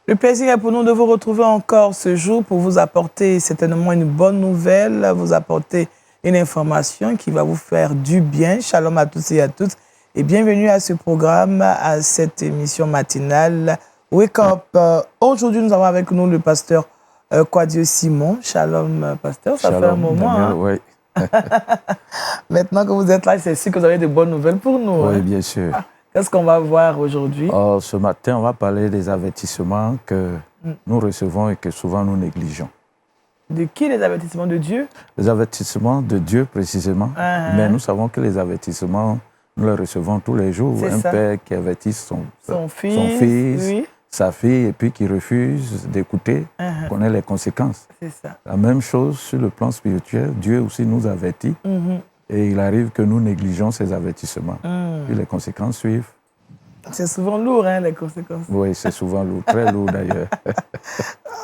Le plaisir est pour nous de vous retrouver encore ce jour pour vous apporter certainement une bonne nouvelle, vous apporter une information qui va vous faire du bien. Shalom à tous et à toutes et bienvenue à ce programme, à cette émission matinale Wake Up. Aujourd'hui, nous avons avec nous le pasteur Kwadio Simon. Shalom, pasteur, ça fait un moment. Daniel, oui. Maintenant que vous êtes là, c'est sûr que vous avez de bonnes nouvelles pour nous. Oui, bien sûr. Qu'est-ce qu'on va voir aujourd'hui? Ce matin, on va parler des avertissements que nous recevons et que souvent nous négligeons. De qui les avertissements de Dieu? Les avertissements de Dieu précisément. Mais nous savons que les avertissements, nous les recevons tous les jours. Un père qui avertit son fils, oui. sa fille, et puis qui refuse d'écouter, connaît les conséquences. C'est ça. La même chose sur le plan spirituel. Dieu aussi nous avertit. Et il arrive que nous négligeons ces avertissements. Puis les conséquences suivent. C'est souvent lourd, hein, les conséquences. Oui, c'est souvent lourd, très lourd d'ailleurs.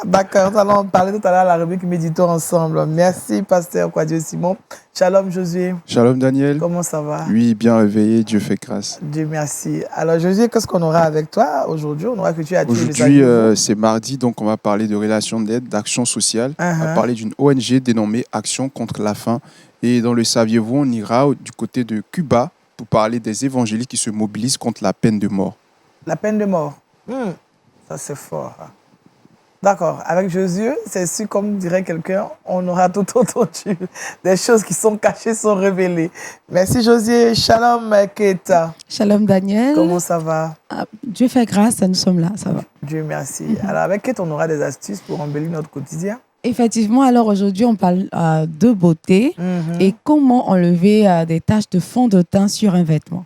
D'accord, nous allons parler tout à l'heure de la rubrique Méditons ensemble. Merci, pasteur Kwadio Simon. Shalom, Josué. Shalom, Daniel. Comment ça va? Oui, bien réveillé, Dieu fait grâce. Dieu merci. Alors, Josué, qu'est-ce qu'on aura avec toi aujourd'hui? On aura que tu as Aujourd'hui, c'est mardi, donc on va parler de relations d'aide, d'action sociale. On va parler d'une ONG dénommée Action contre la faim. Et dans le saviez-vous, on ira du côté de Cuba pour parler des évangélistes qui se mobilisent contre la peine de mort. La peine de mort. Ça, c'est fort. D'accord. Avec Josué, c'est sûr, comme dirait quelqu'un, on aura tout entendu. Des choses qui sont cachées sont révélées. Merci, Josué. Shalom, Keta. Shalom, Daniel. Comment ça va? Dieu fait grâce, nous sommes là, ça va. Dieu merci. Alors, avec Keta, on aura des astuces pour embellir notre quotidien. Effectivement, alors aujourd'hui, on parle de beauté et comment enlever des taches de fond de teint sur un vêtement.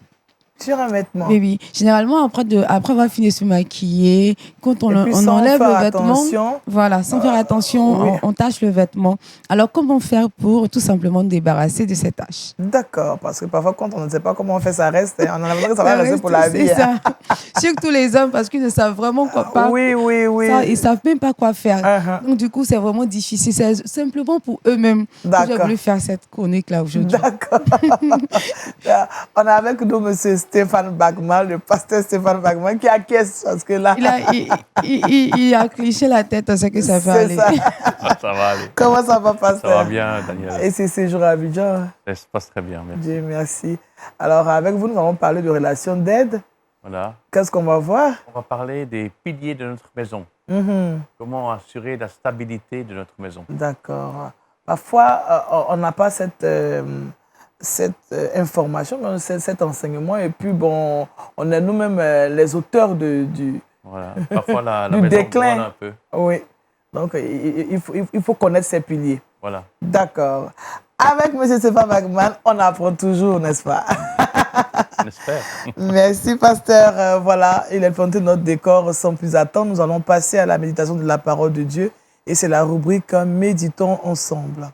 Sur un vêtement? Oui. Généralement, après avoir fini de se maquiller, quand on enlève le vêtement, voilà, sans faire attention, on tâche le vêtement. Alors, comment faire pour tout simplement nous débarrasser de ces taches? D'accord, parce que parfois, quand on ne sait pas comment on fait, ça reste. On a l'impression que ça va rester pour la vie. C'est ça. Surtout les hommes, parce qu'ils ne savent vraiment quoi faire. Oui. Ça, ils ne savent même pas quoi faire. Donc, du coup, c'est vraiment difficile. C'est simplement pour eux-mêmes que j'ai voulu faire cette chronique-là aujourd'hui. D'accord. On a avec nous M. Stéphane Bagman, le pasteur Stéphane Bagman, qui acquiesce parce que là... Il a cliché la tête à ce que ça fait aller. Ça. Ça va aller. Comment ça va, pasteur? Ça va bien, Daniel. Et ces séjours à Abidjan? Ça se passe très bien, merci. Dieu merci. Alors, avec vous, nous allons parler de relations d'aide. Voilà. Qu'est-ce qu'on va voir? On va parler des piliers de notre maison. Comment assurer la stabilité de notre maison. D'accord. Parfois, on n'a pas cette information, cet enseignement, et puis bon, on est nous-mêmes les auteurs du Parfois la du maison déclin. Un peu. Oui, donc il faut connaître ces piliers. Voilà. D'accord. Avec M. Stéphane Bagman, on apprend toujours, n'est-ce pas? J'espère. Merci, pasteur. Voilà, il est planté notre décor. Sans plus attendre, nous allons passer à la méditation de la parole de Dieu, et c'est la rubrique Méditons ensemble.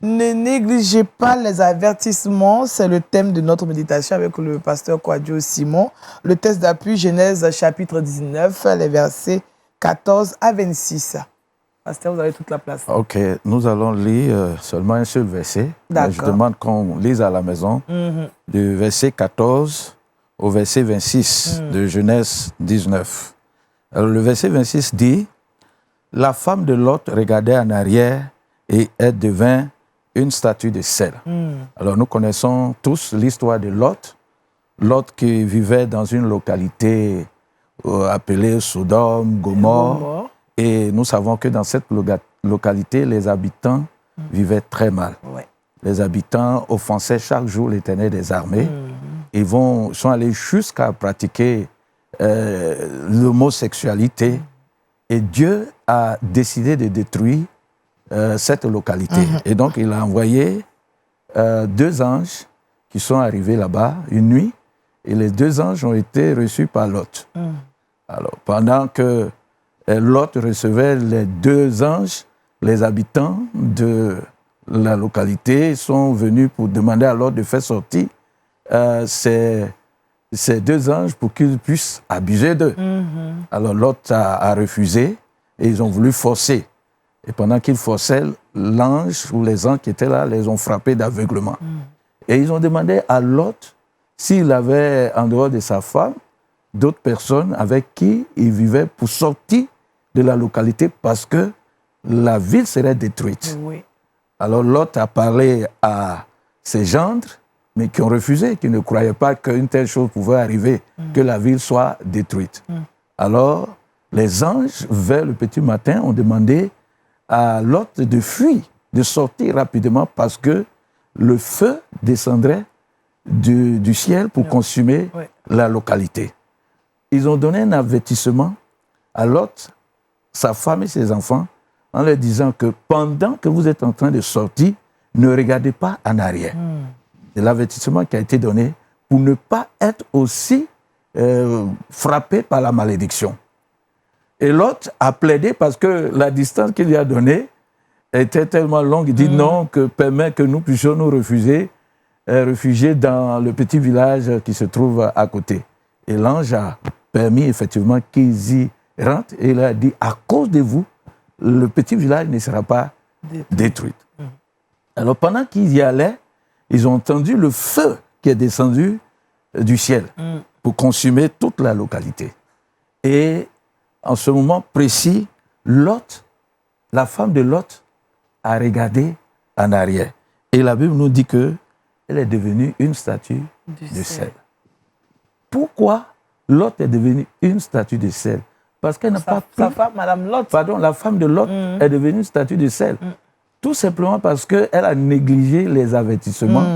Ne négligez pas les avertissements, c'est le thème de notre méditation avec le pasteur Kwadio Simon. Le texte d'appui, Genèse chapitre 19, les versets 14 à 26. Pasteur, vous avez toute la place. Ok, nous allons lire seulement un seul verset. Je demande qu'on lise à la maison, du verset 14 au verset 26 de Genèse 19. Alors, le verset 26 dit, « La femme de Lot regardait en arrière et elle devint une statue de sel. » Alors, nous connaissons tous l'histoire de Lot. Lot qui vivait dans une localité appelée Sodome, Gomorrhe. Et nous savons que dans cette localité, les habitants vivaient très mal. Les habitants offensaient chaque jour l'Éternel des armées. Ils sont allés jusqu'à pratiquer l'homosexualité. Et Dieu a décidé de détruire cette localité. Et donc, il a envoyé 2 anges qui sont arrivés là-bas une nuit. Et les 2 anges ont été reçus par Lot. Alors, pendant que Lot recevait les 2 anges, les habitants de la localité sont venus pour demander à Lot de faire sortir ces 2 anges pour qu'ils puissent abuser d'eux. Alors Lot a refusé et ils ont voulu forcer. Et pendant qu'ils forçaient, l'ange ou les anges qui étaient là les ont frappés d'aveuglement. Et ils ont demandé à Lot s'il avait, en dehors de sa femme, d'autres personnes avec qui il vivait pour sortir de la localité parce que la ville serait détruite. Oui. Alors Lot a parlé à ses gendres, mais qui ont refusé, qui ne croyaient pas qu'une telle chose pouvait arriver, que la ville soit détruite. Alors, les anges, vers le petit matin, ont demandé à Lot de fuir, de sortir rapidement parce que le feu descendrait du ciel pour consumer la localité. Ils ont donné un avertissement à Lot, sa femme et ses enfants, en leur disant que pendant que vous êtes en train de sortir, ne regardez pas en arrière. C'est l'avertissement qui a été donné pour ne pas être aussi frappé par la malédiction. Et Lot a plaidé parce que la distance qu'il lui a donnée était tellement longue. Il dit non, que permet que nous puissions nous réfugier dans le petit village qui se trouve à côté. Et l'ange a permis effectivement qu'ils y rentrent et il a dit à cause de vous, le petit village ne sera pas détruit. Alors pendant qu'ils y allaient, ils ont entendu le feu qui est descendu du ciel pour consumer toute la localité. Et en ce moment précis, Lot, la femme de Lot, a regardé en arrière. Et la Bible nous dit qu'elle est devenue une statue de sel. Pourquoi Lot est devenue une statue de sel? Parce qu'elle n'a pas pu... Sa femme, Madame Lot. Pardon, la femme de Lot est devenue une statue de sel. Tout simplement parce qu'elle a négligé les avertissements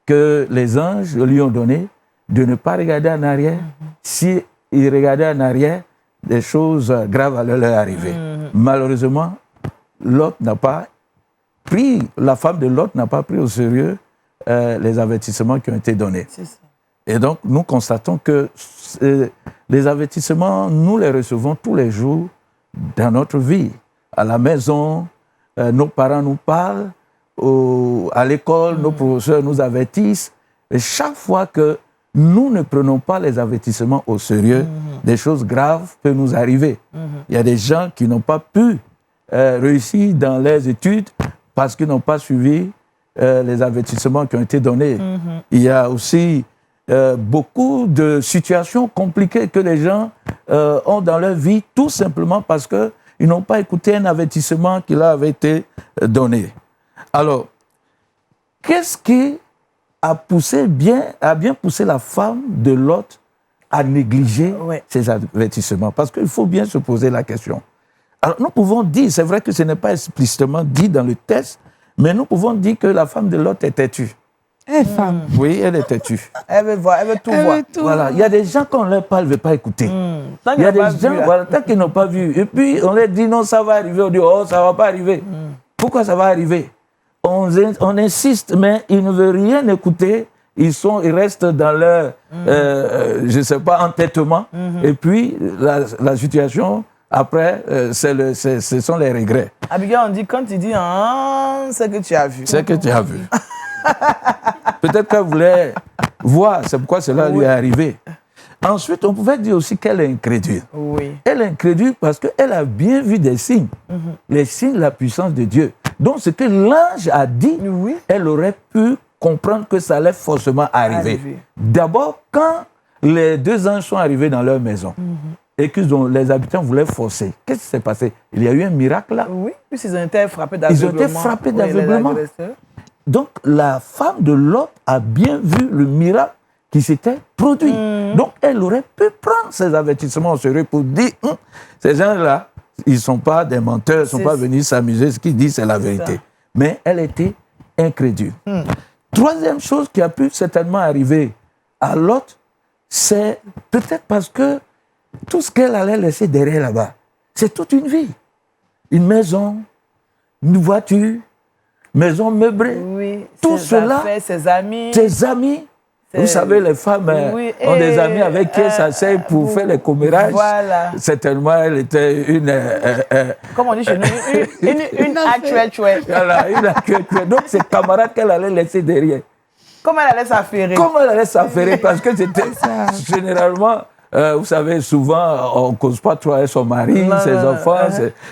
que les anges lui ont donnés de ne pas regarder en arrière. S'il regardait en arrière, des choses graves allaient leur arriver. Malheureusement, Lot n'a pas pris, la femme de Lot n'a pas pris au sérieux les avertissements qui ont été donnés. Et donc, nous constatons que les avertissements, nous les recevons tous les jours dans notre vie. À la maison, nos parents nous parlent, à l'école, nos professeurs nous avertissent. Et chaque fois que nous ne prenons pas les avertissements au sérieux, des choses graves peuvent nous arriver. Il y a des gens qui n'ont pas pu réussir dans leurs études parce qu'ils n'ont pas suivi les avertissements qui ont été donnés. Il y a aussi beaucoup de situations compliquées que les gens ont dans leur vie, tout simplement parce qu'ils n'ont pas écouté un avertissement qui leur avait été donné. Alors, qu'est-ce qui a bien poussé la femme de Lot à négliger ces avertissements? Parce qu'il faut bien se poser la question. Alors, nous pouvons dire, c'est vrai que ce n'est pas explicitement dit dans le texte, mais nous pouvons dire que la femme de Lot est têtue. Femme. Oui, elle est têtue. Elle veut voir, elle veut tout voir. Voilà, il y a des gens qu'on leur parle, ne veulent pas écouter. Il y a des gens, tant qu'ils n'ont pas vu. Et puis, on leur dit non, ça va arriver. On dit, oh, ça ne va pas arriver. Pourquoi ça va arriver? On insiste, mais ils ne veulent rien écouter. Ils restent dans leur, je ne sais pas, entêtement. Et puis, la situation, après, ce sont les regrets. Abigail, on dit, quand tu dis, c'est que tu as vu. C'est que tu as vu. Peut-être qu'elle voulait voir, c'est pourquoi cela lui est arrivé. Ensuite, on pouvait dire aussi qu'elle est incrédule. Oui. Elle est incrédule parce qu'elle a bien vu des signes. Les signes de la puissance de Dieu. Donc, ce que l'ange a dit, elle aurait pu comprendre que ça allait forcément arriver. D'abord, quand les deux anges sont arrivés dans leur maison et que les habitants voulaient forcer, qu'est-ce qui s'est passé? Il y a eu un miracle là. Oui, puisqu'ils ont été frappés d'aveuglement. Ils ont été frappés d'aveuglement. Donc, la femme de Lot a bien vu le miracle qui s'était produit. Donc, elle aurait pu prendre ces avertissements au sérieux pour dire, ces gens-là, ils ne sont pas des menteurs, ils ne sont pas venus s'amuser, ce qu'ils disent, c'est la vérité. Ça. Mais elle était incrédule. Troisième chose qui a pu certainement arriver à Lot, c'est peut-être parce que tout ce qu'elle allait laisser derrière là-bas, c'est toute une vie. Une maison, une voiture, maison meublée, tout cela, ses amis. Vous savez, les femmes ont des amis avec qui elles s'asseyent pour faire les commérages. Voilà. Certainement, elle était une... Comme on dit chez nous, une actuelle chouette. Voilà, une actuelle chouette. Donc, ses camarades qu'elle allait laisser derrière. Comment elle allait s'affairer? Comment elle allait s'affairer? Parce que c'était généralement Vous savez, souvent, on ne cause pas trop avec son mari, ses enfants.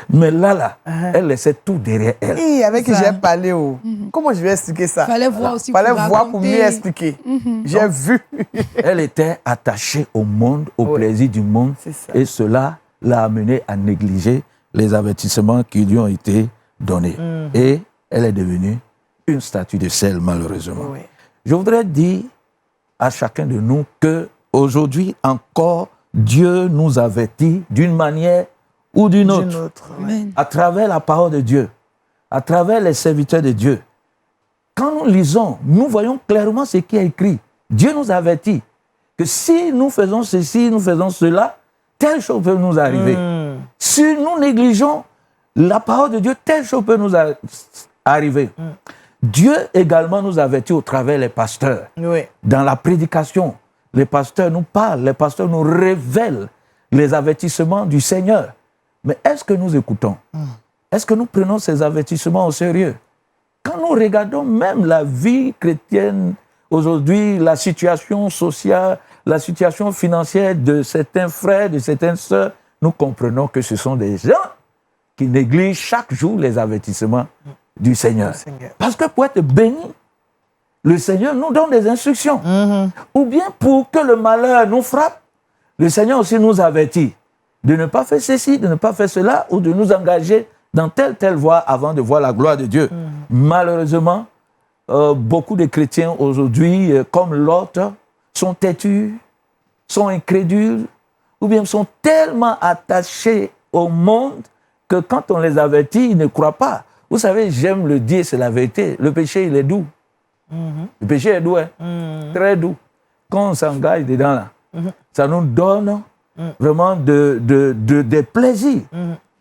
Mais là, elle laissait tout derrière elle. Et avec qui j'ai parlé, comment je vais expliquer ça? Fallait voir aussi. Fallait voir pour mieux expliquer. J'ai vu. Elle était attachée au monde, au plaisir du monde. Et cela l'a amenée à négliger les avertissements qui lui ont été donnés. Et elle est devenue une statue de sel, malheureusement. Oui. Je voudrais dire à chacun de nous que aujourd'hui encore, Dieu nous avertit d'une manière ou d'une autre. À travers la parole de Dieu, à travers les serviteurs de Dieu. Quand nous lisons, nous voyons clairement ce qui est écrit. Dieu nous avertit que si nous faisons ceci, nous faisons cela, telle chose peut nous arriver. Si nous négligeons la parole de Dieu, telle chose peut nous arriver. Dieu également nous avertit au travers des pasteurs. Oui. Dans la prédication, les pasteurs nous parlent, les pasteurs nous révèlent les avertissements du Seigneur. Mais est-ce que nous écoutons? Est-ce que nous prenons ces avertissements au sérieux? Quand nous regardons même la vie chrétienne aujourd'hui, la situation sociale, la situation financière de certains frères, de certaines sœurs, nous comprenons que ce sont des gens qui négligent chaque jour les avertissements du Seigneur. Parce que pour être béni, le Seigneur nous donne des instructions. Ou bien pour que le malheur nous frappe, le Seigneur aussi nous avertit de ne pas faire ceci, de ne pas faire cela, ou de nous engager dans telle voie avant de voir la gloire de Dieu. Malheureusement, beaucoup de chrétiens aujourd'hui, comme Lot, sont têtus, sont incrédules, ou bien sont tellement attachés au monde que quand on les avertit, ils ne croient pas. Vous savez, j'aime le dire, c'est la vérité. Le péché, il est doux. Le péché est doux, hein? Très doux. Quand on s'engage dedans, là, ça nous donne vraiment des plaisirs.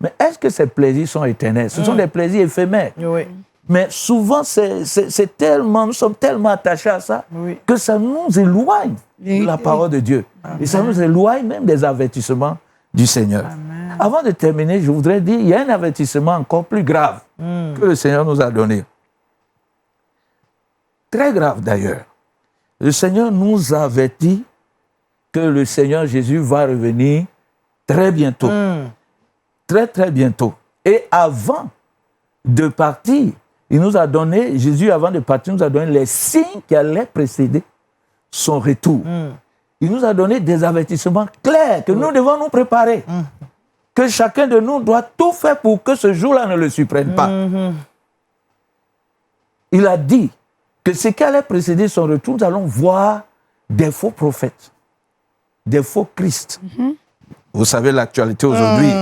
Mais est-ce que ces plaisirs sont éternels? Ce sont des plaisirs éphémères. Oui. Mais souvent, nous sommes tellement attachés à ça que ça nous éloigne de la parole de Dieu. Amen. Et ça nous éloigne même des avertissements du Seigneur. Amen. Avant de terminer, je voudrais dire qu'il y a un avertissement encore plus grave que le Seigneur nous a donné. Très grave d'ailleurs. Le Seigneur nous avertit que le Seigneur Jésus va revenir très bientôt. Très, très bientôt. Et avant de partir, il nous a donné, Jésus, avant de partir, nous a donné les signes qui allaient précéder son retour. Il nous a donné des avertissements clairs que nous devons nous préparer. Que chacun de nous doit tout faire pour que ce jour-là ne le surprenne pas. Il a dit que ce qui allait précéder son retour, nous allons voir des faux prophètes, des faux Christ. Vous savez l'actualité aujourd'hui.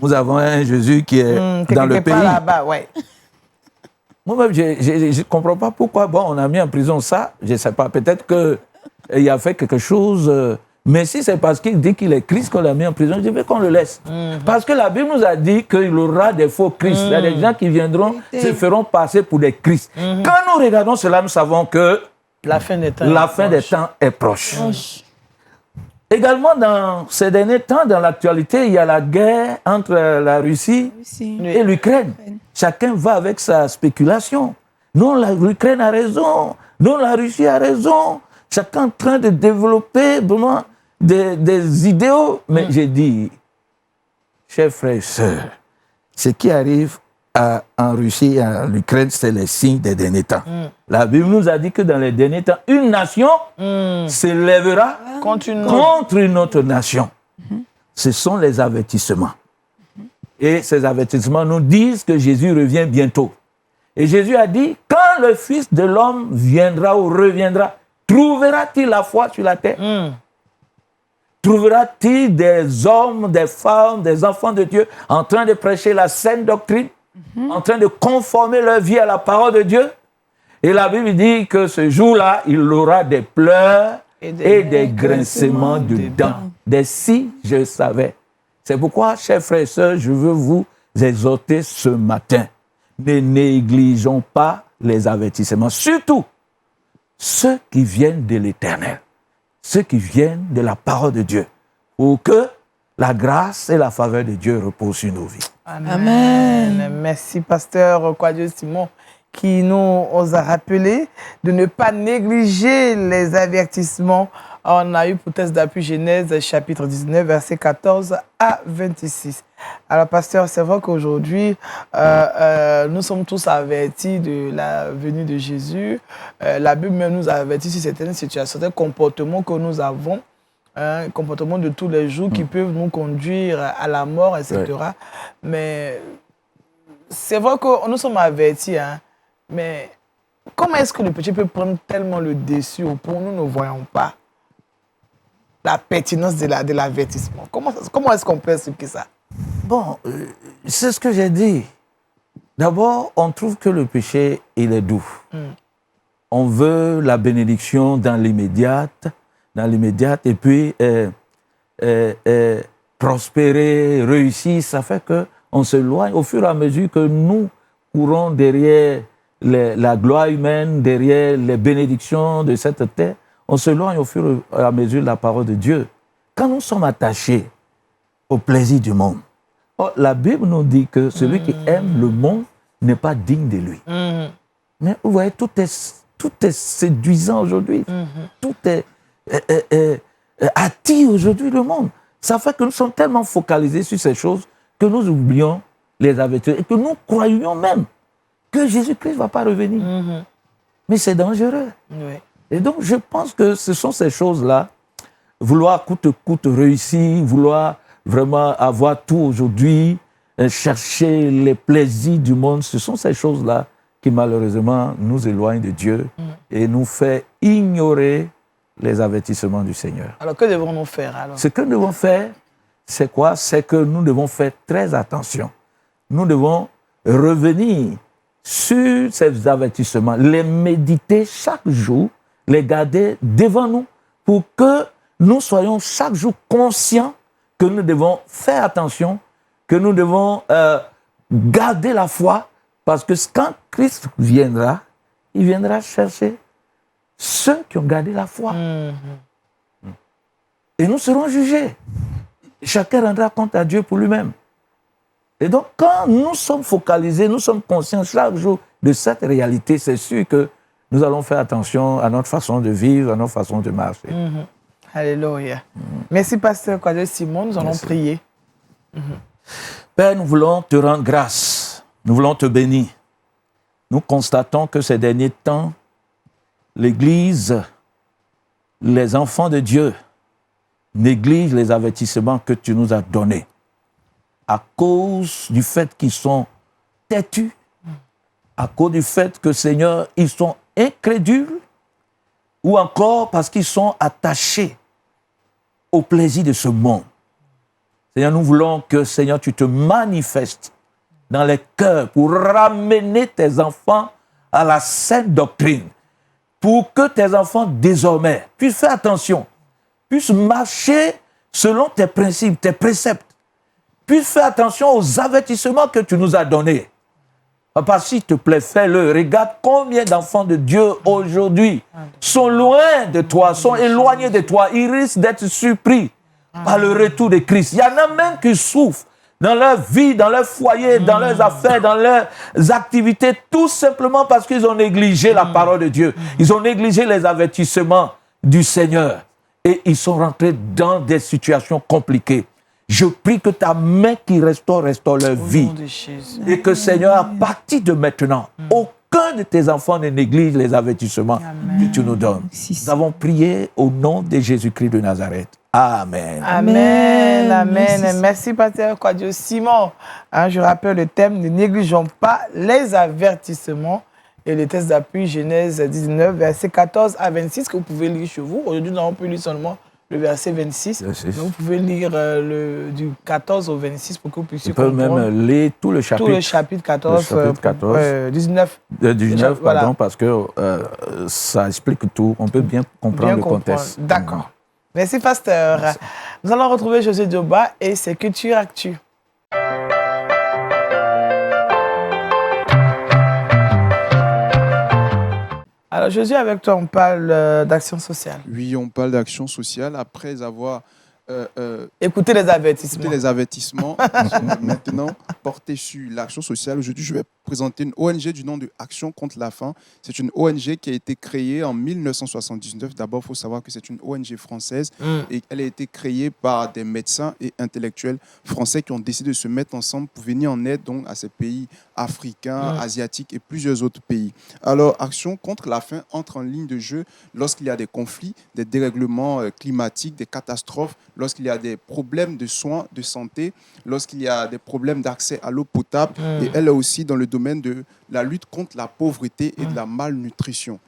Nous avons un Jésus qui est dans le pays. Là-bas, ouais. Moi-même, je ne comprends pas pourquoi. Bon, on a mis en prison ça. Je ne sais pas. Peut-être qu'il a fait quelque chose. Mais si c'est parce qu'il dit qu'il est Christ qu'on l'a mis en prison, je veux qu'on le laisse. Parce que la Bible nous a dit qu'il y aura des faux Christ. Il y a des gens qui viendront, se feront passer pour des Christ. Quand nous regardons cela, nous savons que la fin des temps est proche. Également, dans ces derniers temps, dans l'actualité, il y a la guerre entre la Russie et l'Ukraine. Chacun va avec sa spéculation. Non, l'Ukraine a raison. Non, la Russie a raison. Chacun en train de développer vraiment des idéaux. Mais j'ai dit, chers frères et sœurs, ce qui arrive en Russie et en Ukraine, c'est les signes des derniers temps. La Bible nous a dit que dans les derniers temps, une nation s'élèvera contre une autre nation. Ce sont les avertissements. Et ces avertissements nous disent que Jésus revient bientôt. Et Jésus a dit, quand le Fils de l'homme viendra ou reviendra, trouvera-t-il la foi sur la terre? Trouvera-t-il des hommes, des femmes, des enfants de Dieu en train de prêcher la saine doctrine, en train de conformer leur vie à la parole de Dieu? Et la Bible dit que ce jour-là, il aura des pleurs et des grincements de dents. Des si je savais. C'est pourquoi, chers frères et sœurs, je veux vous exhorter ce matin. Ne négligeons pas les avertissements, surtout ceux qui viennent de l'Éternel, ceux qui viennent de la parole de Dieu, pour que la grâce et la faveur de Dieu reposent sur nos vies. Amen. Merci, pasteur Quadieux Simon, qui nous a rappelé de ne pas négliger les avertissements On a eu pour test d'appui Genèse chapitre 19, versets 14 à 26. Alors, pasteur, c'est vrai qu'aujourd'hui, nous sommes tous avertis de la venue de Jésus. La Bible même nous avertit sur certaines situations, certains comportements que nous avons, comportements de tous les jours qui peuvent nous conduire à la mort, etc. Ouais. Mais c'est vrai que nous sommes avertis, hein, mais comment est-ce que le péché peut prendre tellement le dessus au point où nous ne voyons pas la pertinence de l'avertissement? Comment est-ce qu'on peut expliquer ça? Bon, c'est ce que j'ai dit. D'abord, on trouve que le péché, il est doux. On veut la bénédiction dans l'immédiat, et puis prospérer, réussir. Ça fait qu'on s'éloigne au fur et à mesure que nous courons derrière la gloire humaine, derrière les bénédictions de cette terre. On s'éloigne au fur et à mesure de la parole de Dieu. Quand nous sommes attachés au plaisir du monde, la Bible nous dit que celui qui aime le monde n'est pas digne de lui. Mais vous voyez, tout est séduisant aujourd'hui. Tout est attire aujourd'hui le monde. Ça fait que nous sommes tellement focalisés sur ces choses que nous oublions les avertissements et que nous croyons même que Jésus-Christ ne va pas revenir. Mais c'est dangereux. Oui. Et donc, je pense que ce sont ces choses-là, vouloir coûte que coûte réussir, vouloir vraiment avoir tout aujourd'hui, chercher les plaisirs du monde, ce sont ces choses-là qui, malheureusement, nous éloignent de Dieu et nous fait ignorer les avertissements du Seigneur. Alors, que devons-nous faire alors? Ce que nous devons faire, c'est quoi? C'est que nous devons faire très attention. Nous devons revenir sur ces avertissements, les méditer chaque jour, les garder devant nous pour que nous soyons chaque jour conscients que nous devons faire attention, que nous devons garder la foi, parce que quand Christ viendra, il viendra chercher ceux qui ont gardé la foi. Et nous serons jugés. Chacun rendra compte à Dieu pour lui-même. Et donc, quand nous sommes focalisés, nous sommes conscients chaque jour de cette réalité, c'est sûr que nous allons faire attention à notre façon de vivre, à notre façon de marcher. Alléluia. Merci, pasteur Kwadwo Simon. Nous allons prier. Père, nous voulons te rendre grâce. Nous voulons te bénir. Nous constatons que ces derniers temps, l'Église, les enfants de Dieu, négligent les avertissements que tu nous as donnés à cause du fait qu'ils sont têtus, à cause du fait que, Seigneur, ils sont incrédules, ou encore parce qu'ils sont attachés au plaisir de ce monde. Seigneur, nous voulons que, Seigneur, tu te manifestes dans les cœurs pour ramener tes enfants à la sainte doctrine, pour que tes enfants, désormais, puissent faire attention, puissent marcher selon tes principes, tes préceptes, puissent faire attention aux avertissements que tu nous as donnés. Papa, s'il te plaît, fais-le. Regarde combien d'enfants de Dieu aujourd'hui sont loin de toi, sont éloignés de toi. Ils risquent d'être surpris par le retour de Christ. Il y en a même qui souffrent dans leur vie, dans leur foyer, dans leurs affaires, dans leurs activités, tout simplement parce qu'ils ont négligé la parole de Dieu. Ils ont négligé les avertissements du Seigneur. Et ils sont rentrés dans des situations compliquées. Je prie que ta main qui restaure leur vie. Et que, Seigneur, à partir de maintenant, aucun de tes enfants ne néglige les avertissements que tu nous donnes. Nous avons prié au nom de Jésus-Christ de Nazareth. Amen. Amen. Amen. Merci, pasteur Kwadwo Simon. Je rappelle le thème, ne négligeons pas les avertissements. Et le test d'appui, Genèse 19, versets 14 à 26, que vous pouvez lire chez vous. Aujourd'hui, nous avons pu lire seulement le verset 26. Donc, vous pouvez lire du 14 au 26 pour que vous puissiez comprendre. Vous pouvez même lire tout le chapitre. Tout le chapitre 14. 19. 19, voilà. Pardon, parce que ça explique tout. On peut bien comprendre le contexte. D'accord. Merci, pasteur. Merci. Nous allons retrouver José Dioba et ses Culture Actu. Alors, Josué, avec toi, on parle d'action sociale. Oui, on parle d'action sociale après avoir écouté les avertissements. Maintenant, porté sur l'action sociale. Aujourd'hui, je vais présenter une ONG du nom de Action contre la faim. C'est une ONG qui a été créée en 1979. D'abord, il faut savoir que c'est une ONG française et elle a été créée par des médecins et intellectuels français qui ont décidé de se mettre ensemble pour venir en aide donc, à ces pays africains, asiatiques et plusieurs autres pays. Alors, Action contre la faim entre en ligne de jeu lorsqu'il y a des conflits, des dérèglements climatiques, des catastrophes, lorsqu'il y a des problèmes de soins, de santé, lorsqu'il y a des problèmes d'accès à l'eau potable. Et elle est aussi dans le domaine de la lutte contre la pauvreté et de la malnutrition.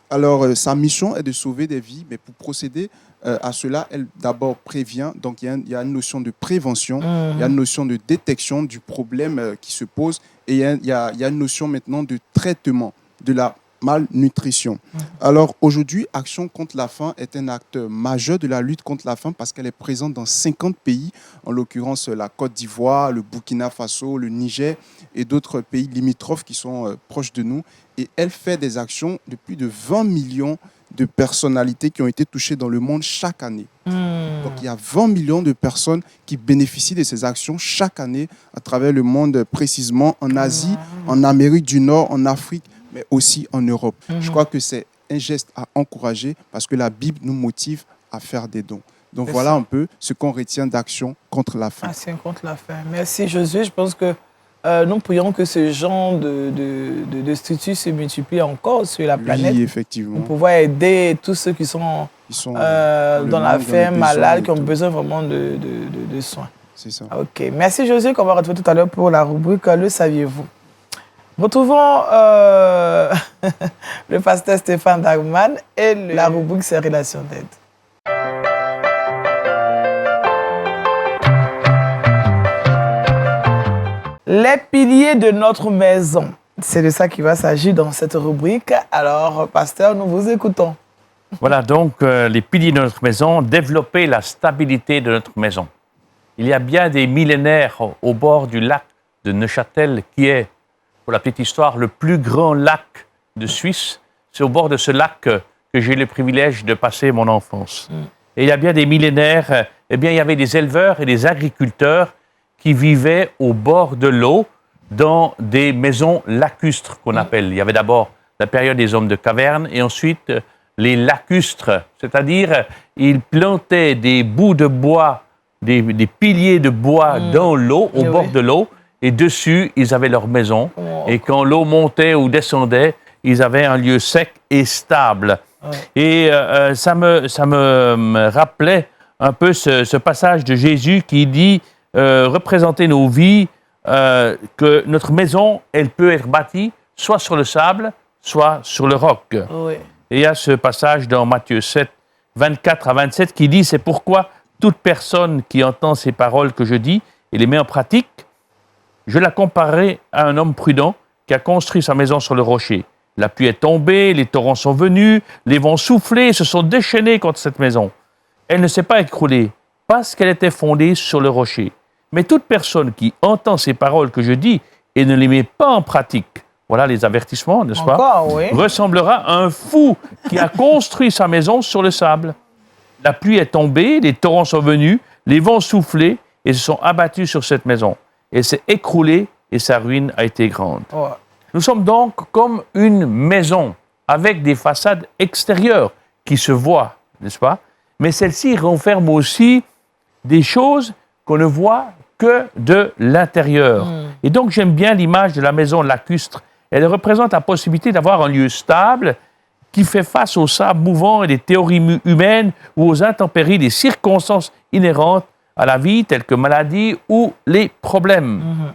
Alors, sa mission est de sauver des vies, mais pour procéder à cela, elle d'abord prévient. Donc, il y a une notion de prévention, il y a une notion de détection du problème qui se pose et il y a une notion maintenant de traitement de la malnutrition. Alors aujourd'hui, Action contre la faim est un acte majeur de la lutte contre la faim parce qu'elle est présente dans 50 pays, en l'occurrence la Côte d'Ivoire, le Burkina Faso, le Niger et d'autres pays limitrophes qui sont proches de nous. Et elle fait des actions de plus de 20 millions de personnalités qui ont été touchées dans le monde chaque année. Donc il y a 20 millions de personnes qui bénéficient de ces actions chaque année à travers le monde, précisément en Asie, en Amérique du Nord, en Afrique, mais aussi en Europe. Je crois que c'est un geste à encourager parce que la Bible nous motive à faire des dons. Donc voilà un peu ce qu'on retient d'Action contre la faim. Action contre la faim. Merci Josué. Je pense que nous prions que ce genre de structures se multiplient encore sur la planète. Oui, effectivement. Pour pouvoir aider tous ceux qui sont dans la faim, malades, qui ont besoin vraiment de soins. C'est ça. OK. Merci Josué, qu'on va retrouver tout à l'heure pour la rubrique « Le saviez-vous ». Retrouvons le pasteur Stéphane Dagman et la rubrique « Ses relations d'aide ». Les piliers de notre maison. C'est de ça qu'il va s'agir dans cette rubrique. Alors, pasteur, nous vous écoutons. Voilà donc les piliers de notre maison, développer la stabilité de notre maison. Il y a bien des millénaires au bord du lac de Neuchâtel qui est, pour la petite histoire, le plus grand lac de Suisse. C'est au bord de ce lac que j'ai eu le privilège de passer mon enfance. Et il y a bien des millénaires, eh bien, il y avait des éleveurs et des agriculteurs qui vivaient au bord de l'eau dans des maisons lacustres qu'on appelle. Il y avait d'abord la période des hommes de caverne et ensuite les lacustres, c'est-à-dire ils plantaient des bouts de bois, des piliers de bois dans l'eau, au bord de l'eau, et dessus, ils avaient leur maison. Et quand l'eau montait ou descendait, ils avaient un lieu sec et stable. Et ça me rappelait un peu ce passage de Jésus qui dit représenter nos vies, que notre maison, elle peut être bâtie soit sur le sable, soit sur le roc. Et il y a ce passage dans Matthieu 7, 24 à 27 qui dit « C'est pourquoi toute personne qui entend ces paroles que je dis et les met en pratique, je la comparerai à un homme prudent qui a construit sa maison sur le rocher. La pluie est tombée, les torrents sont venus, les vents soufflés se sont déchaînés contre cette maison. Elle ne s'est pas écroulée parce qu'elle était fondée sur le rocher. Mais toute personne qui entend ces paroles que je dis et ne les met pas en pratique, voilà les avertissements, n'est-ce pas, ressemblera à un fou qui a construit sa maison sur le sable. La pluie est tombée, les torrents sont venus, les vents soufflés et se sont abattus sur cette maison. Elle s'est écroulée et sa ruine a été grande. Nous sommes donc comme une maison avec des façades extérieures qui se voient, n'est-ce pas? Mais celles-ci renferment aussi des choses qu'on ne voit que de l'intérieur. Et donc j'aime bien l'image de la maison lacustre. Elle représente la possibilité d'avoir un lieu stable qui fait face aux sables mouvants et des théories humaines ou aux intempéries des circonstances inhérentes à la vie, telles que maladie ou les problèmes.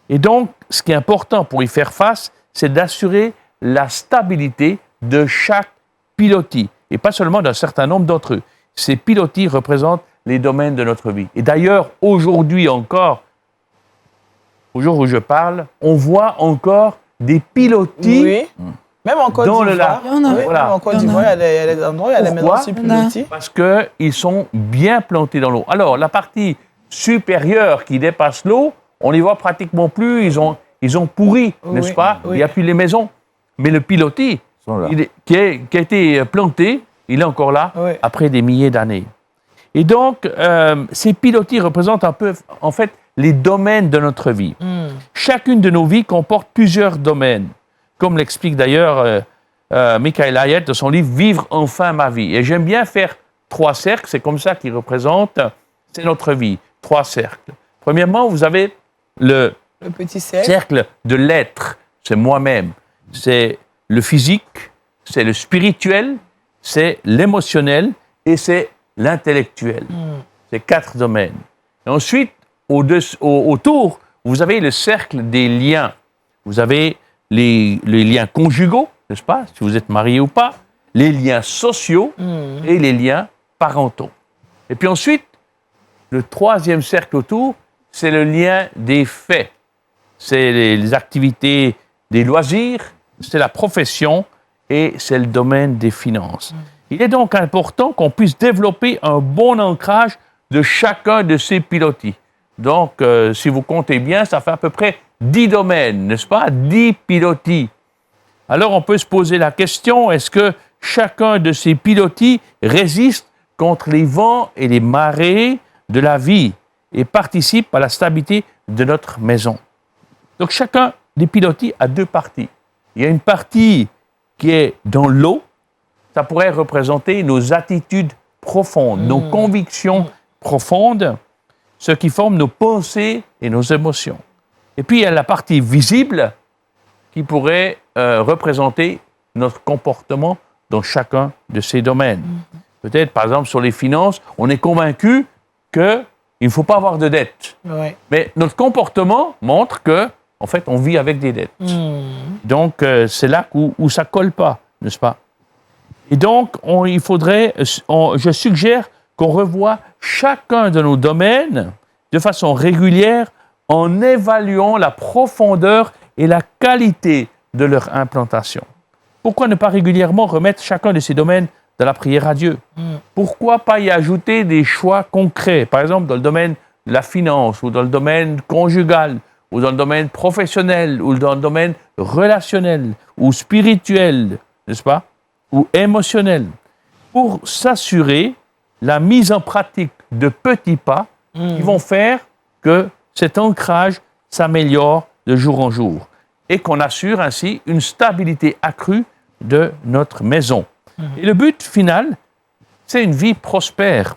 Et donc, ce qui est important pour y faire face, c'est d'assurer la stabilité de chaque pilotis, et pas seulement d'un certain nombre d'entre eux. Ces pilotis représentent les domaines de notre vie. Et d'ailleurs, aujourd'hui encore, au jour où je parle, on voit encore des pilotis même en Côte dans le lac. Même en Côte d'Ivoire, il y a des endroits où il y a des maisons sur pilotis. Parce qu'ils sont bien plantés dans l'eau. Alors, la partie supérieure qui dépasse l'eau, on ne les voit pratiquement plus. Ils ont pourri, n'est-ce pas? Il n'y a plus les maisons. Mais le pilotis, qui a été planté, il est encore là après des milliers d'années. Et donc, ces pilotis représentent un peu, en fait, les domaines de notre vie. Chacune de nos vies comporte plusieurs domaines, comme l'explique d'ailleurs Michael Hyatt de son livre « Vivre enfin ma vie ». Et j'aime bien faire 3 cercles, c'est comme ça qu'il représente, c'est notre vie, 3 cercles. Premièrement, vous avez le petit cercle de l'être, c'est moi-même, c'est le physique, c'est le spirituel, c'est l'émotionnel et c'est l'intellectuel. C'est 4 domaines. Et ensuite, autour, vous avez le cercle des liens. Vous avez les liens conjugaux, n'est-ce pas, si vous êtes marié ou pas, les liens sociaux et les liens parentaux. Et puis ensuite, le 3e cercle autour, c'est le lien des faits. C'est les activités des loisirs, c'est la profession et c'est le domaine des finances. Il est donc important qu'on puisse développer un bon ancrage de chacun de ces pilotis. Donc, si vous comptez bien, ça fait à peu près 10 domaines, n'est-ce pas? 10 pilotis. Alors, on peut se poser la question, est-ce que chacun de ces pilotis résiste contre les vents et les marées de la vie et participe à la stabilité de notre maison? Donc, chacun des pilotis a 2 parties. Il y a une partie qui est dans l'eau. Ça pourrait représenter nos attitudes profondes, nos convictions profondes, ce qui forme nos pensées et nos émotions. Et puis, il y a la partie visible qui pourrait représenter notre comportement dans chacun de ces domaines. Peut-être, par exemple, sur les finances, on est convaincu qu'il ne faut pas avoir de dettes. Ouais. Mais notre comportement montre que, en fait, on vit avec des dettes. Donc, c'est là où ça ne colle pas, n'est-ce pas? Et donc, je suggère qu'on revoie chacun de nos domaines de façon régulière en évaluant la profondeur et la qualité de leur implantation. Pourquoi ne pas régulièrement remettre chacun de ces domaines dans la prière à Dieu? Pourquoi pas y ajouter des choix concrets, par exemple dans le domaine de la finance, ou dans le domaine conjugal, ou dans le domaine professionnel, ou dans le domaine relationnel, ou spirituel, n'est-ce pas? Ou émotionnel, pour s'assurer la mise en pratique de petits pas qui vont faire que cet ancrage s'améliore de jour en jour et qu'on assure ainsi une stabilité accrue de notre maison. Et le but final, c'est une vie prospère,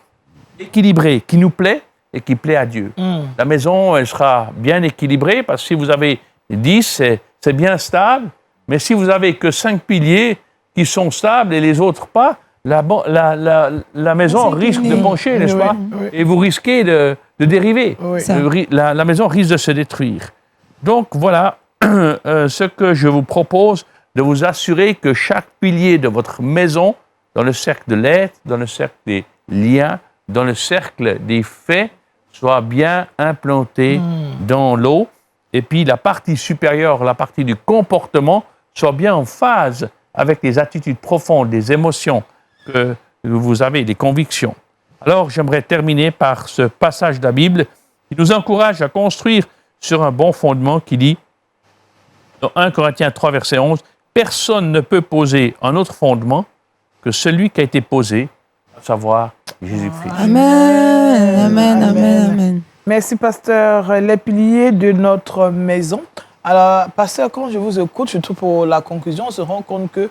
équilibrée, qui nous plaît et qui plaît à Dieu. La maison, elle sera bien équilibrée parce que si vous avez 10, c'est bien stable, mais si vous n'avez que 5 piliers qui sont stables et les autres pas, la maison risque de pencher, n'est-ce pas? Oui. Et vous risquez de dériver. Oui. La maison risque de se détruire. Donc voilà ce que je vous propose, de vous assurer que chaque pilier de votre maison, dans le cercle de l'être, dans le cercle des liens, dans le cercle des faits, soit bien implanté dans l'eau. Et puis la partie supérieure, la partie du comportement, soit bien en phase avec les attitudes profondes, les émotions que vous avez, les convictions. Alors, j'aimerais terminer par ce passage de la Bible qui nous encourage à construire sur un bon fondement qui dit, dans 1 Corinthiens 3, verset 11, « Personne ne peut poser un autre fondement que celui qui a été posé, à savoir Jésus-Christ. » Amen, amen, amen, amen. Merci, pasteur. Les piliers de notre maison. Alors, pasteur, quand je vous écoute, surtout pour la conclusion, on se rend compte que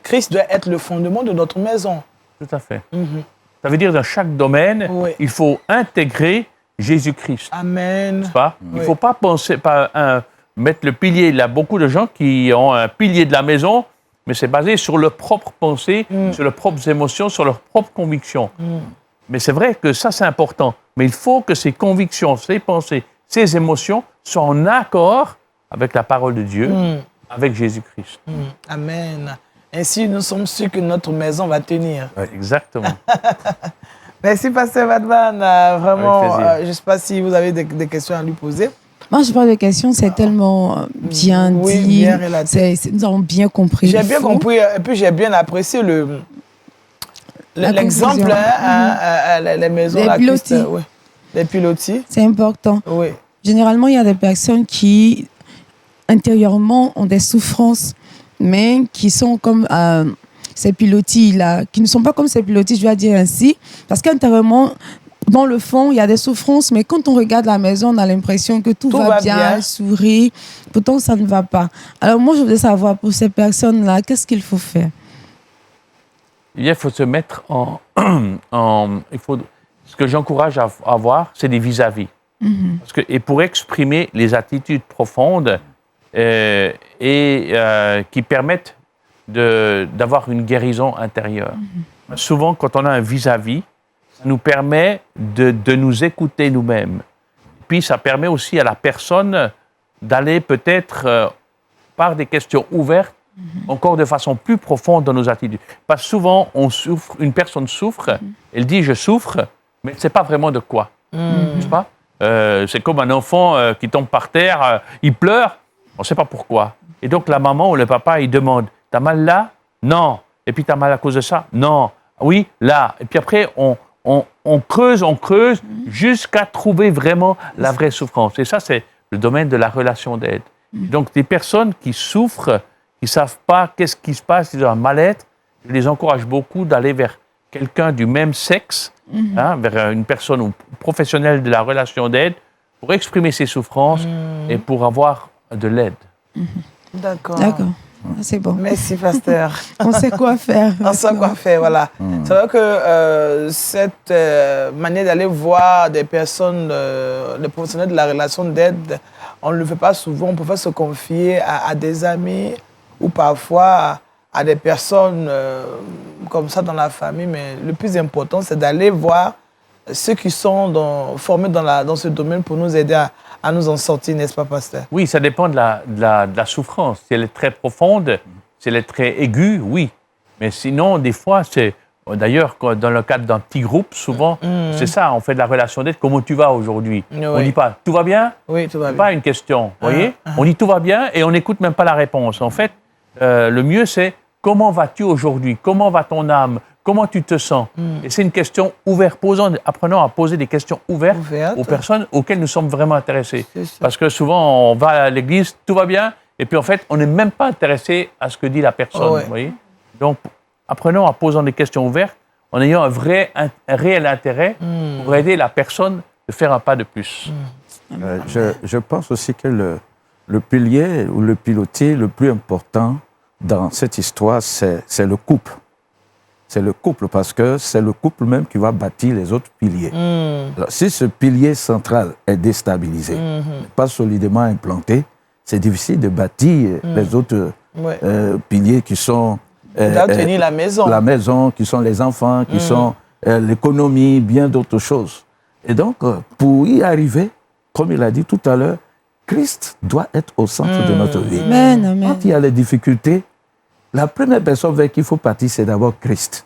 Christ doit être le fondement de notre maison. Tout à fait. Ça veut dire dans chaque domaine, il faut intégrer Jésus-Christ. Amen. Pas? Il ne faut pas penser, mettre le pilier. Il y a beaucoup de gens qui ont un pilier de la maison, mais c'est basé sur leurs propres pensées, sur leurs propres émotions, sur leurs propres convictions. Mais c'est vrai que ça, c'est important. Mais il faut que ces convictions, ces pensées, ces émotions soient en accord avec la parole de Dieu, avec Jésus-Christ. Amen. Ainsi, nous sommes sûrs que notre maison va tenir. Ouais, exactement. Merci, pasteur Vadman. Vraiment, je ne sais pas si vous avez des questions à lui poser. Moi, je parle de questions, c'est tellement bien dit. Bien relaté. Nous avons bien compris. J'ai bien compris, et puis j'ai bien apprécié l'exemple, les maisons. Les pilotis. Les pilotis. C'est important. Oui. Généralement, il y a des personnes qui, intérieurement, ont des souffrances, mais qui sont comme ces pilotis-là, qui ne sont pas comme ces pilotis, je vais dire ainsi, parce qu'intérieurement, dans le fond, il y a des souffrances, mais quand on regarde la maison, on a l'impression que tout va bien, sourit. Pourtant, ça ne va pas. Alors moi, je voudrais savoir, pour ces personnes-là, qu'est-ce qu'il faut faire? Il faut se mettre ce que j'encourage à avoir, c'est des vis-à-vis. Et pour exprimer les attitudes profondes qui permettent d'avoir une guérison intérieure. Souvent, quand on a un vis-à-vis, ça nous permet de nous écouter nous-mêmes. Puis, ça permet aussi à la personne d'aller peut-être par des questions ouvertes, encore de façon plus profonde dans nos attitudes. Parce que souvent, une personne souffre, elle dit « je souffre », mais elle ne sait pas vraiment de quoi. N'est-ce pas? C'est comme un enfant qui tombe par terre, il pleure, on ne sait pas pourquoi. Et donc, la maman ou le papa, il demande « t'as mal là? Non. Et puis, t'as mal à cause de ça? Non. Oui, là. » Et puis après, on creuse jusqu'à trouver vraiment la vraie souffrance. Et ça, c'est le domaine de la relation d'aide. Donc, des personnes qui souffrent, qui ne savent pas qu'est-ce qui se passe, ils ont un mal-être, je les encourage beaucoup d'aller vers quelqu'un du même sexe, vers une personne ou professionnelle de la relation d'aide, pour exprimer ses souffrances et pour avoir de l'aide. D'accord. C'est bon. Merci, pasteur. On sait quoi faire. On sait quoi faire, voilà. C'est vrai que cette manière d'aller voir des personnes, des professionnels de la relation d'aide, on ne le fait pas souvent. On peut se confier à des amis ou parfois à des personnes comme ça dans la famille. Mais le plus important, c'est d'aller voir ceux qui sont formés dans ce domaine pour nous aider à nous en sortir, n'est-ce pas, pasteur? Oui, ça dépend de la souffrance. Si elle est très profonde, si elle est très aiguë, oui. Mais sinon, des fois, c'est... D'ailleurs, dans le cadre d'un petit groupe, souvent, c'est ça, on fait de la relation d'aide. Comment tu vas aujourd'hui? On ne dit pas « tout va bien ?» Oui, tout va bien. C'est pas une question, vous voyez? On dit « tout va bien » et on n'écoute même pas la réponse. En fait, le mieux, c'est « comment vas-tu aujourd'hui? Comment va ton âme? Comment tu te sens ?» Et c'est une question ouverte. Apprenons à poser des questions ouvertes aux personnes auxquelles nous sommes vraiment intéressés. Parce que souvent, on va à l'église, tout va bien, et puis en fait, on n'est même pas intéressé à ce que dit la personne. Vous voyez? Donc, apprenons à poser des questions ouvertes en ayant un réel intérêt pour aider la personne de faire un pas de plus. Je pense aussi que le pilier ou le pilotier le plus important dans cette histoire, c'est le couple. C'est le couple, parce que c'est le couple même qui va bâtir les autres piliers. Alors, si ce pilier central est déstabilisé, pas solidement implanté, c'est difficile de bâtir les autres piliers qui sont... tenir la maison. La maison, qui sont les enfants, qui sont l'économie, bien d'autres choses. Et donc, pour y arriver, comme il a dit tout à l'heure, Christ doit être au centre de notre vie. Amen. Quand il y a les difficultés, la première personne vers qui il faut partir, c'est d'abord Christ.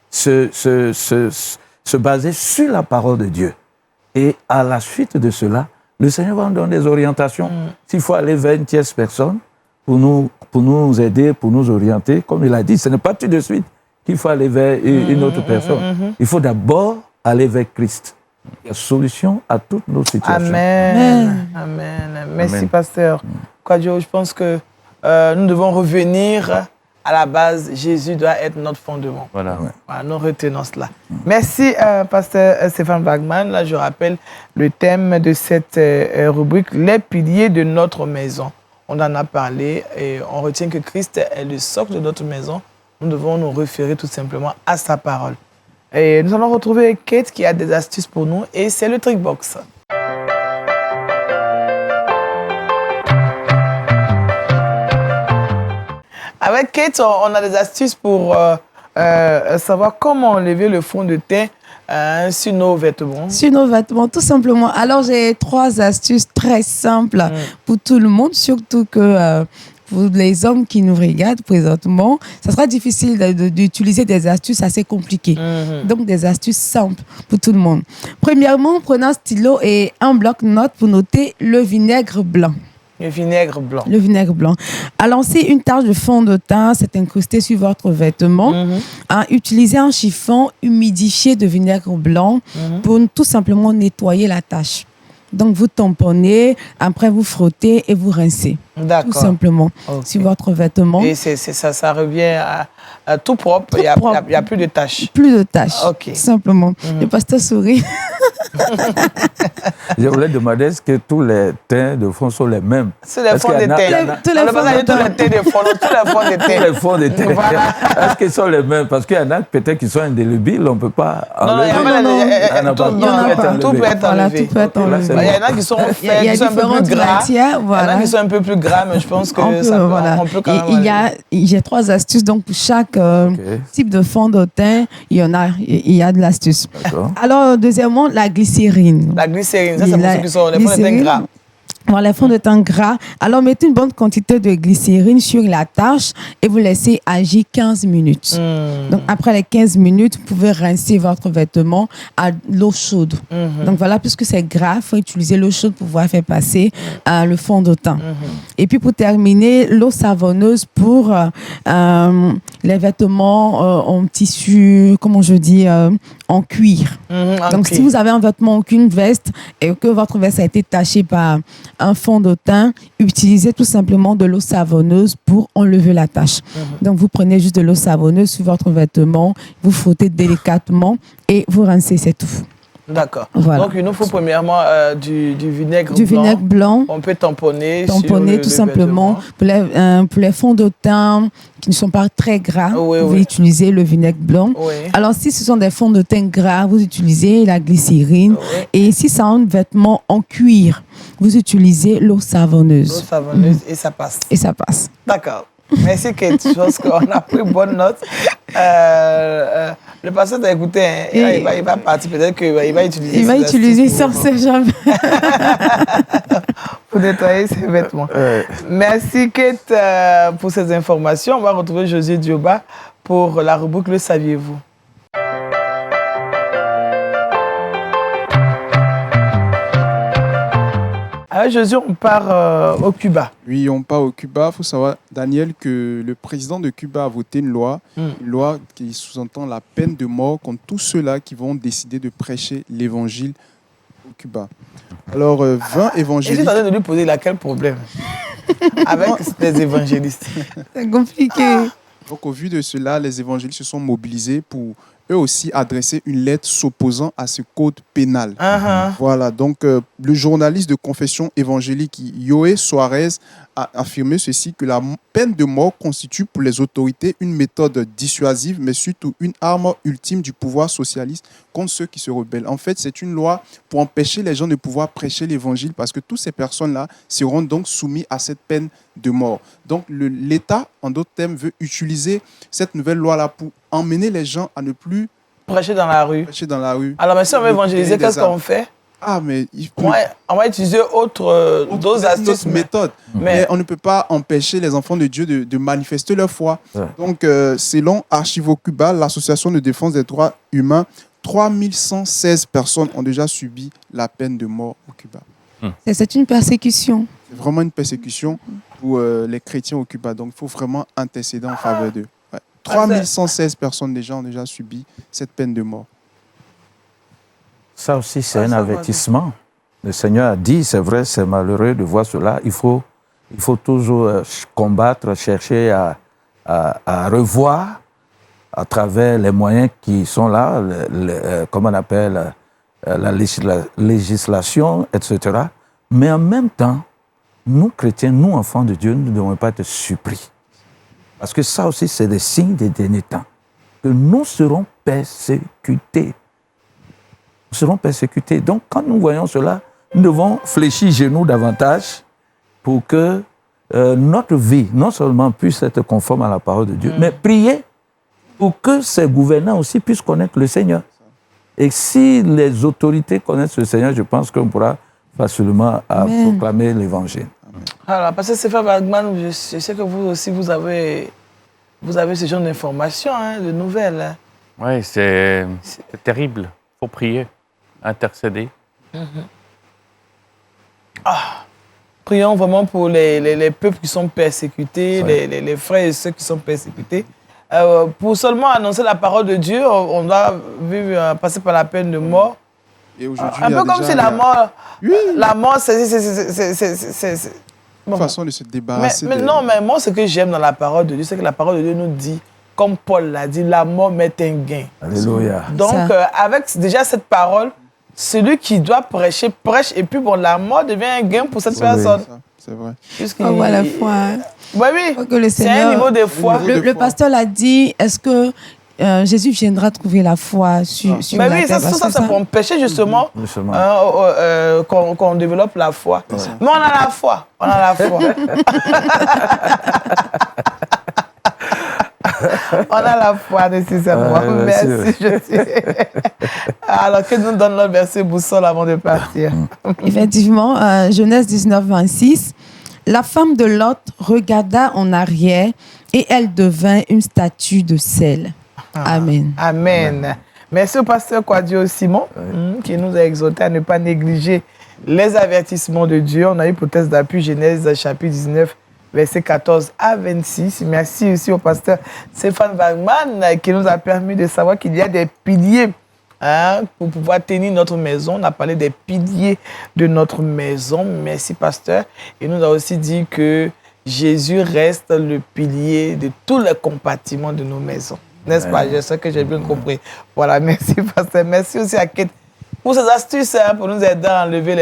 Se baser sur la parole de Dieu. Et à la suite de cela, le Seigneur va nous donner des orientations. S'il faut aller vers une tierce personne pour nous aider, pour nous orienter, comme il a dit, ce n'est pas tout de suite qu'il faut aller vers une autre personne. Il faut d'abord aller vers Christ. Il y a solution à toutes nos situations. Amen. Merci, pasteur. Kwadjo, je pense que nous devons revenir à la base. Jésus doit être notre fondement. Voilà, nous retenons cela. Merci, pasteur Stéphane Wagman. Là, je rappelle le thème de cette rubrique, les piliers de notre maison. On en a parlé et on retient que Christ est le socle de notre maison. Nous devons nous référer tout simplement à sa parole. Et nous allons retrouver Kate qui a des astuces pour nous et c'est le Trickbox. Avec Kate, on a des astuces pour savoir comment enlever le fond de teint sur nos vêtements. Sur nos vêtements, tout simplement. Alors, j'ai 3 astuces très simples pour tout le monde, surtout que pour les hommes qui nous regardent présentement, ça sera difficile d'utiliser des astuces assez compliquées. Donc, des astuces simples pour tout le monde. Premièrement, prenez un stylo et un bloc-notes pour noter le vinaigre blanc. Le vinaigre blanc. Le vinaigre blanc. Alors, si une tache de fond de teint s'est incrustée sur votre vêtement, utilisez un chiffon humidifié de vinaigre blanc pour tout simplement nettoyer la tache. Donc, vous tamponnez, après vous frottez et vous rincez. D'accord. Tout simplement sur votre vêtement. Et ça revient à tout propre. Il n'y a plus de taches. Plus de taches. Ok. Simplement. Le pasteur sourit. Je voulais demander est-ce que tous les teints de fond sont les mêmes? C'est les fonds de teint. Tous les fonds de teint. Tous les fonds de teint. Est-ce qu'ils sont les mêmes? Parce qu'il y en a peut-être qui sont indélébiles, on ne peut pas enlever. Tout peut être enlevé. Il y en a qui sont faits, qui sont un peu plus gras. Il y en a qui sont un peu plus gras, mais je pense que on peut quand même enlever. J'ai 3 astuces. Donc, pour chaque type de fond de teint, il y a de l'astuce. Alors, deuxièmement, la glycérine. La glycérine, ça c'est pour ceux qui sont les fonds de teint gras. Voilà, les fonds de teint gras. Alors, mettez une bonne quantité de glycérine sur la tache et vous laissez agir 15 minutes. Donc, après les 15 minutes, vous pouvez rincer votre vêtement à l'eau chaude. Donc, voilà, puisque c'est gras, il faut utiliser l'eau chaude pour pouvoir faire passer le fond de teint. Et puis, pour terminer, l'eau savonneuse pour les vêtements en tissu, comment je dis, en cuir. Donc, si vous avez un vêtement, aucune veste, et que votre veste a été tachée par un fond de teint, utilisez tout simplement de l'eau savonneuse pour enlever la tache. Donc, vous prenez juste de l'eau savonneuse sur votre vêtement, vous frottez délicatement et vous rincez, c'est tout. D'accord. Voilà. Donc, il nous faut premièrement du vinaigre blanc. Du vinaigre blanc. On peut tamponner tout simplement. Pour les fonds de teint qui ne sont pas très gras, vous pouvez utiliser le vinaigre blanc. Alors, si ce sont des fonds de teint gras, vous utilisez la glycérine. Et si c'est un vêtement en cuir, vous utilisez l'eau savonneuse. L'eau savonneuse et ça passe. Et ça passe. D'accord. Merci Kate, je pense qu'on a pris bonne note. Le pasteur t'a écouté, hein, il va partir, peut-être qu'il va utiliser. Il va utiliser sur ses jambes. Pour nettoyer ses vêtements. Merci Kate pour ces informations. On va retrouver José Dioba pour la rubrique Le saviez-vous? Alors, Josué, on part au Cuba. Oui, on part au Cuba. Il faut savoir, Daniel, que le président de Cuba a voté une loi qui sous-entend la peine de mort contre tous ceux-là qui vont décider de prêcher l'évangile au Cuba. Alors, 20 évangélistes... J'étais en train de lui poser laquelle problème avec les évangélistes. C'est compliqué. Donc, au vu de cela, les évangélistes se sont mobilisés pour eux aussi adresser une lettre s'opposant à ce code pénal. Voilà, donc le journaliste de confession évangélique Yoé Suarez a affirmé ceci, que la peine de mort constitue pour les autorités une méthode dissuasive, mais surtout une arme ultime du pouvoir socialiste contre ceux qui se rebellent. En fait, c'est une loi pour empêcher les gens de pouvoir prêcher l'évangile, parce que toutes ces personnes-là seront donc soumises à cette peine de mort. Donc l'État, en d'autres termes, veut utiliser cette nouvelle loi-là pour emmener les gens à ne plus prêcher dans la rue. Alors, mais si on veut évangéliser, qu'est-ce qu'on fait? On va utiliser d'autres astuces, méthodes. Mais on ne peut pas empêcher les enfants de Dieu de manifester leur foi. Donc, selon Archivo Cuba, l'association de défense des droits humains, 3116 personnes ont déjà subi la peine de mort au Cuba. C'est une persécution. C'est vraiment une persécution pour les chrétiens au Cuba. Donc, il faut vraiment intercéder en faveur d'eux. 3116 personnes déjà ont déjà subi cette peine de mort. Ça aussi, c'est un avertissement. Le Seigneur a dit, c'est vrai, c'est malheureux de voir cela. Il faut toujours combattre, chercher à revoir à travers les moyens qui sont là, comment on appelle, la législation, etc. Mais en même temps, nous, chrétiens, nous, enfants de Dieu, nous ne devons pas être surpris. Parce que ça aussi, c'est des signes des derniers temps. Que nous serons persécutés. Nous serons persécutés. Donc, quand nous voyons cela, nous devons fléchir genoux davantage pour que notre vie, non seulement puisse être conforme à la parole de Dieu, mais prier pour que ces gouvernants aussi puissent connaître le Seigneur. Et si les autorités connaissent le Seigneur, je pense qu'on pourra facilement proclamer l'Évangile. Alors, parce que Stéphane Wagman, je sais que vous aussi, vous avez ce genre d'informations, de nouvelles. Oui, c'est terrible. Il faut prier, intercéder. Prions vraiment pour les peuples qui sont persécutés, les frères et ceux qui sont persécutés. Pour seulement annoncer la parole de Dieu, on doit passer par la peine de mort. Et aujourd'hui, un peu comme si la mort, c'est une façon de se débarrasser. Mais moi, ce que j'aime dans la parole de Dieu, c'est que la parole de Dieu nous dit, comme Paul l'a dit, la mort met un gain. Alléluia. Donc, avec déjà cette parole, celui qui doit prêcher, prêche, et puis bon, la mort devient un gain pour cette personne. C'est vrai. On voit la foi. Oui, c'est un niveau de foi. Le pasteur l'a dit, est-ce que Jésus viendra trouver la foi sur la terre? Ça, c'est pour empêcher justement qu'on développe la foi. Mais on a la foi. On a la foi. On a la foi nécessairement. Merci. Alors, que nous donne le verset boussole avant de partir? Effectivement, Genèse 19, 26. La femme de Lot regarda en arrière et elle devint une statue de sel. Amen. Amen. Merci au pasteur Kwadio Simon qui nous a exhortés à ne pas négliger les avertissements de Dieu. On a eu pour test d'appui Genèse chapitre 19, versets 14 à 26. Merci aussi au pasteur Stéphane Wagman qui nous a permis de savoir qu'il y a des piliers pour pouvoir tenir notre maison. On a parlé des piliers de notre maison. Merci pasteur. Il nous a aussi dit que Jésus reste le pilier de tous les compartiments de nos maisons. N'est-ce pas? Je sais que j'ai bien compris. Voilà, merci pasteur. Merci aussi à Kate pour ces astuces pour nous aider à enlever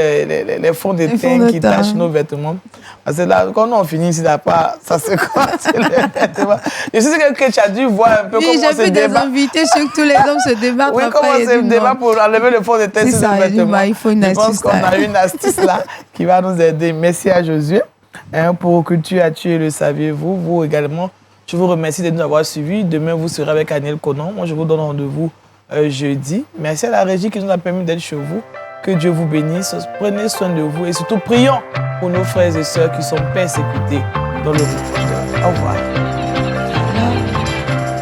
les fonds de teint qui tachent nos vêtements. Parce que là, quand on finit ici, ça se croise. Je sais que tu as dû voir un peu comment on se débat. J'ai vu des invités, je sais que tous les hommes se débattent. Oui, comment on se débat pour enlever le fond de teint sur nos vêtements. Il faut une astuce. Je pense qu'on a une astuce là qui va nous aider. Merci à Josué pour que tu as tué, le saviez-vous. Vous également, je vous remercie de nous avoir suivis. Demain, vous serez avec Aniel Conan. Moi, je vous donne rendez-vous jeudi. Merci à la régie qui nous a permis d'être chez vous. Que Dieu vous bénisse. Prenez soin de vous et surtout prions pour nos frères et sœurs qui sont persécutés dans le monde. Au revoir.